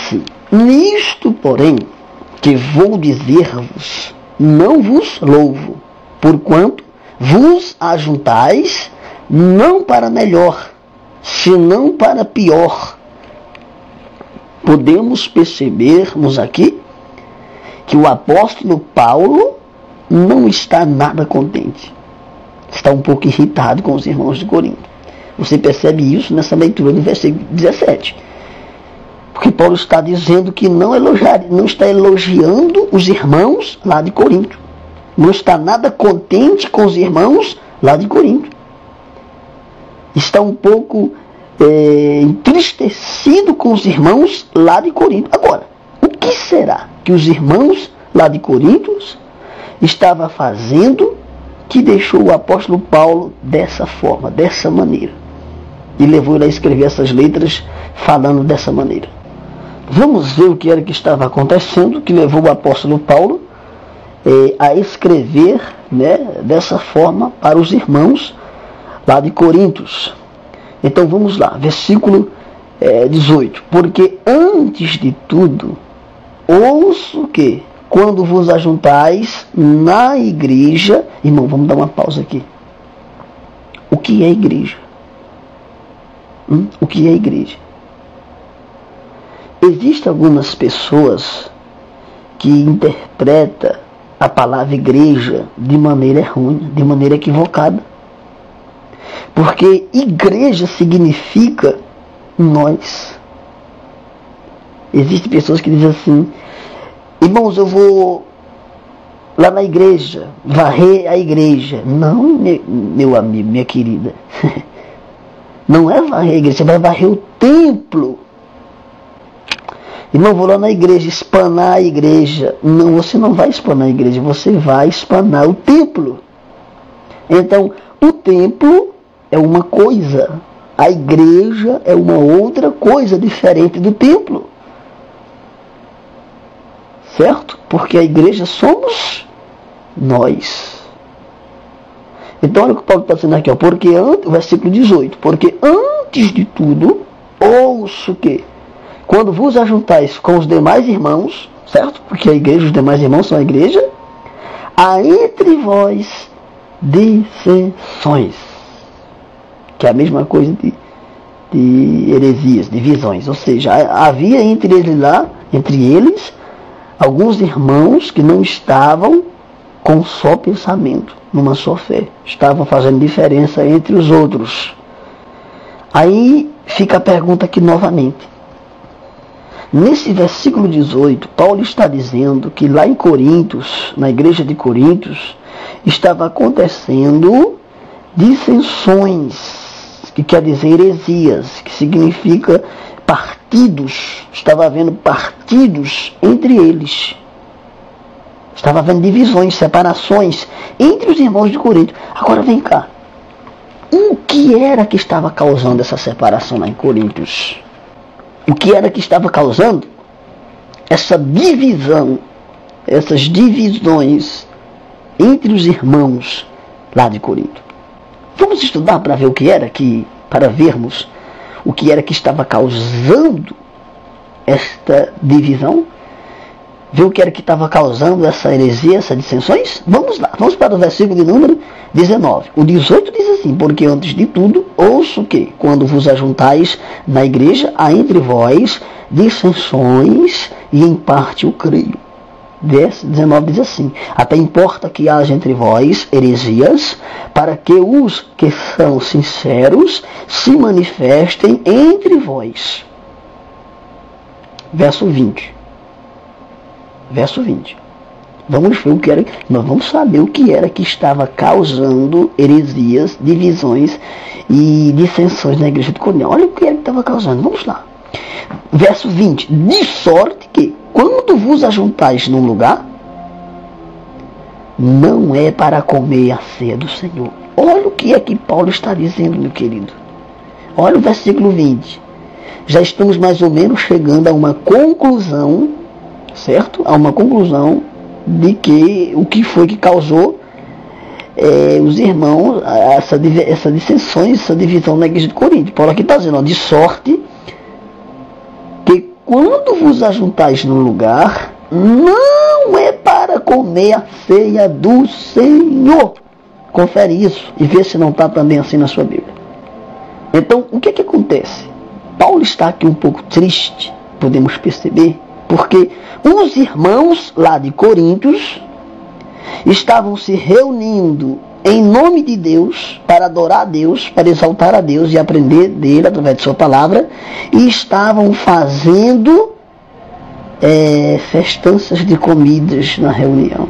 assim: nisto, porém, que vou dizer-vos, não vos louvo, porquanto vos ajuntais não para melhor, senão para pior. Podemos percebermos aqui que o apóstolo Paulo não está nada contente. Está um pouco irritado com os irmãos de Corinto. Você percebe isso nessa leitura do versículo 17. Porque Paulo está dizendo que não está elogiando os irmãos lá de Corinto. Não está nada contente com os irmãos lá de Corinto. Está um pouco entristecido com os irmãos lá de Corinto. Agora, o que será que os irmãos lá de Corinto estavam fazendo que deixou o apóstolo Paulo dessa forma, dessa maneira? E levou ele a escrever essas letras falando dessa maneira. Vamos ver o que era que estava acontecendo, que levou o apóstolo Paulo a escrever, dessa forma para os irmãos lá de Corintos. Então vamos lá, versículo 18. Porque antes de tudo, ouço que, quando vos ajuntais na igreja... Irmão, vamos dar uma pausa aqui. O que é igreja? O que é igreja? Existem algumas pessoas que interpretam a palavra igreja de maneira errônea, de maneira equivocada. Porque igreja significa nós. Existem pessoas que dizem assim: irmãos, eu vou lá na igreja, varrer a igreja. Não, meu amigo, minha querida. Não é varrer a igreja, você vai varrer o templo. Irmão, vou lá na igreja, espanar a igreja. Não, você não vai espanar a igreja, você vai espanar o templo. Então, o templo é uma coisa, a igreja é uma outra coisa diferente do templo. Certo? Porque a igreja somos nós. Então olha o que Paulo está dizendo aqui, porque o versículo 18, porque antes de tudo, ouço que, quando vos ajuntais com os demais irmãos, certo? Porque a igreja, os demais irmãos são a igreja, há entre vós dissensões, que é a mesma coisa de heresias, divisões, ou seja, havia entre eles alguns irmãos que não estavam com um só pensamento, numa só fé. Estavam fazendo diferença entre os outros. Aí fica a pergunta aqui novamente. Nesse versículo 18, Paulo está dizendo que lá em Corintos, na igreja de Corintos, estava acontecendo dissensões, que quer dizer heresias, que significa partidos. Estava havendo partidos entre eles. Estava havendo divisões, separações entre os irmãos de Corinto. Agora vem cá. O que era que estava causando essa separação lá em Corintos? O que era que estava causando essa divisão, essas divisões entre os irmãos lá de Corinto? Vamos estudar para ver o que era para vermos o que era que estava causando esta divisão? Ver o que era que estava causando essa heresia, essas dissensões? Vamos lá, vamos para o versículo de número 19. O 18 diz assim: porque antes de tudo, ouço que, quando vos ajuntais na igreja, há entre vós dissensões, e em parte eu creio. Verso 19 diz assim: até importa que haja entre vós heresias, para que os que são sinceros se manifestem entre vós. Verso 20. Vamos ver o que era, nós vamos saber o que era que estava causando heresias, divisões e dissensões na igreja de Corinto. Olha o que era que estava causando, vamos lá. Verso 20. De sorte que, quando vos ajuntais num lugar, não é para comer a ceia do Senhor. Olha o que é que Paulo está dizendo, meu querido. Olha o versículo 20. Já estamos mais ou menos chegando a uma conclusão, certo? A uma conclusão de que o que foi que causou os irmãos, essa dissensões, essa divisão na igreja de Corinto. Paulo aqui está dizendo, de sorte que quando vos ajuntais num lugar, não é para comer a ceia do Senhor. Confere isso e vê se não está também assim na sua Bíblia. Então, o que acontece? Paulo está aqui um pouco triste, podemos perceber, porque os irmãos lá de Coríntios estavam se reunindo em nome de Deus, para adorar a Deus, para exaltar a Deus e aprender dele através de sua palavra, e estavam fazendo festanças de comidas na reunião.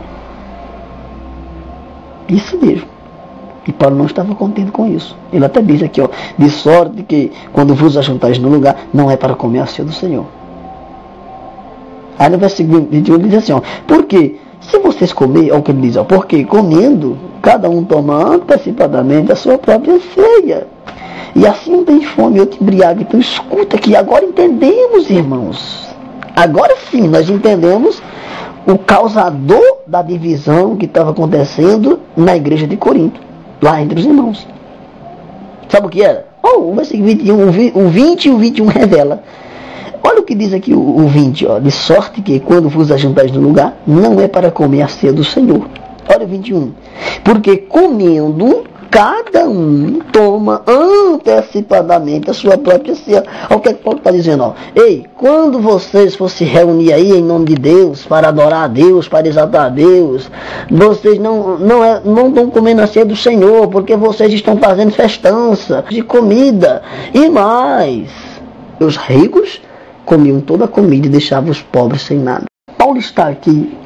Isso mesmo. E Paulo não estava contente com isso. Ele até diz aqui, ó, de sorte que quando vos ajuntais no lugar, não é para comer a ceia do Senhor. Aí no versículo 21 ele diz assim, ó, porque se vocês comerem, olha o que ele diz, ó, porque comendo, cada um toma antecipadamente a sua própria ceia. E assim um tem fome, outro embriaga. Então escuta que agora entendemos, irmãos. Agora sim, nós entendemos o causador da divisão que estava acontecendo na igreja de Corinto, lá entre os irmãos. Sabe o que era? O versículo 21, o 20 e o 21 revela. Olha o que diz aqui o 20, ó, de sorte que quando vos ajuntais no lugar, não é para comer a ceia do Senhor. Olha o 21. Porque comendo, cada um toma antecipadamente a sua própria ceia. Olha o que Paulo está dizendo, ó. Ei, quando vocês for se reunir aí em nome de Deus, para adorar a Deus, para exaltar a Deus, vocês não estão comendo a ceia do Senhor, porque vocês estão fazendo festança de comida. E mais, os ricos comiam toda a comida e deixavam os pobres sem nada. Paulo está aqui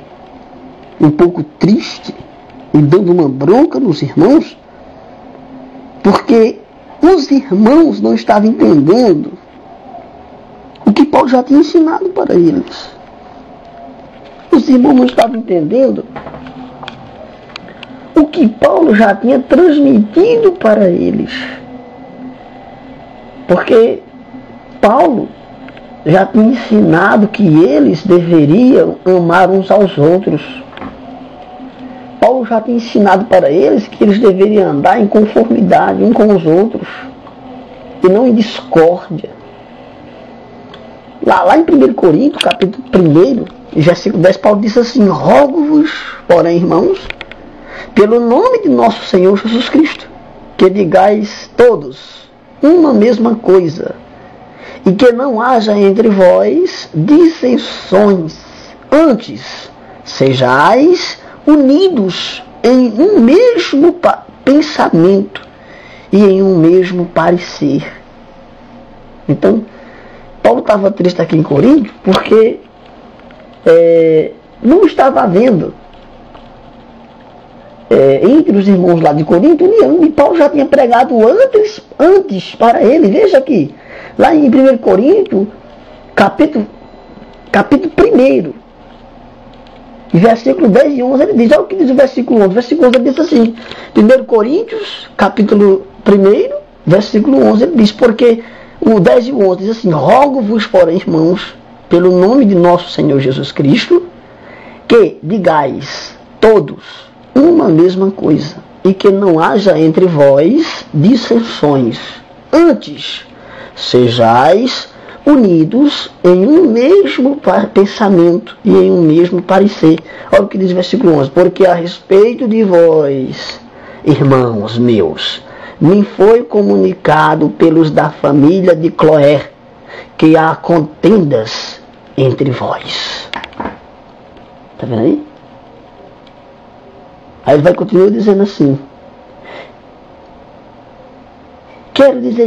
um pouco triste e dando uma bronca nos irmãos, porque os irmãos não estavam entendendo o que Paulo já tinha ensinado para eles. Os irmãos não estavam entendendo o que Paulo já tinha transmitido para eles. Porque Paulo já tinha ensinado que eles deveriam amar uns aos outros. Paulo já tinha ensinado para eles que eles deveriam andar em conformidade uns com os outros e não em discórdia. Lá em 1 Coríntios, capítulo 1, versículo 10, Paulo diz assim: rogo-vos, porém, irmãos, pelo nome de nosso Senhor Jesus Cristo, que digais todos uma mesma coisa, e que não haja entre vós dissensões, antes sejais unidos em um mesmo pensamento e em um mesmo parecer. Então, Paulo estava triste aqui em Corinto porque não estava havendo entre os irmãos lá de Corinto união, e Paulo já tinha pregado antes para ele. Veja aqui, lá em 1 Coríntios, capítulo 1, versículo 10 e 11, ele diz, olha o que diz o versículo 11. O versículo 11 ele diz assim, 1 Coríntios, capítulo 1, versículo 11, ele diz, porque o 10 e o 11 diz assim, rogo-vos, porém, irmãos, pelo nome de nosso Senhor Jesus Cristo, que digais todos uma mesma coisa, e que não haja entre vós dissensões, antes sejais unidos em um mesmo pensamento e em um mesmo parecer. Olha o que diz o versículo 11, porque a respeito de vós, irmãos meus, me foi comunicado pelos da família de Cloé, que há contendas entre vós. Está vendo aí? Aí ele vai continuar dizendo assim, quero dizer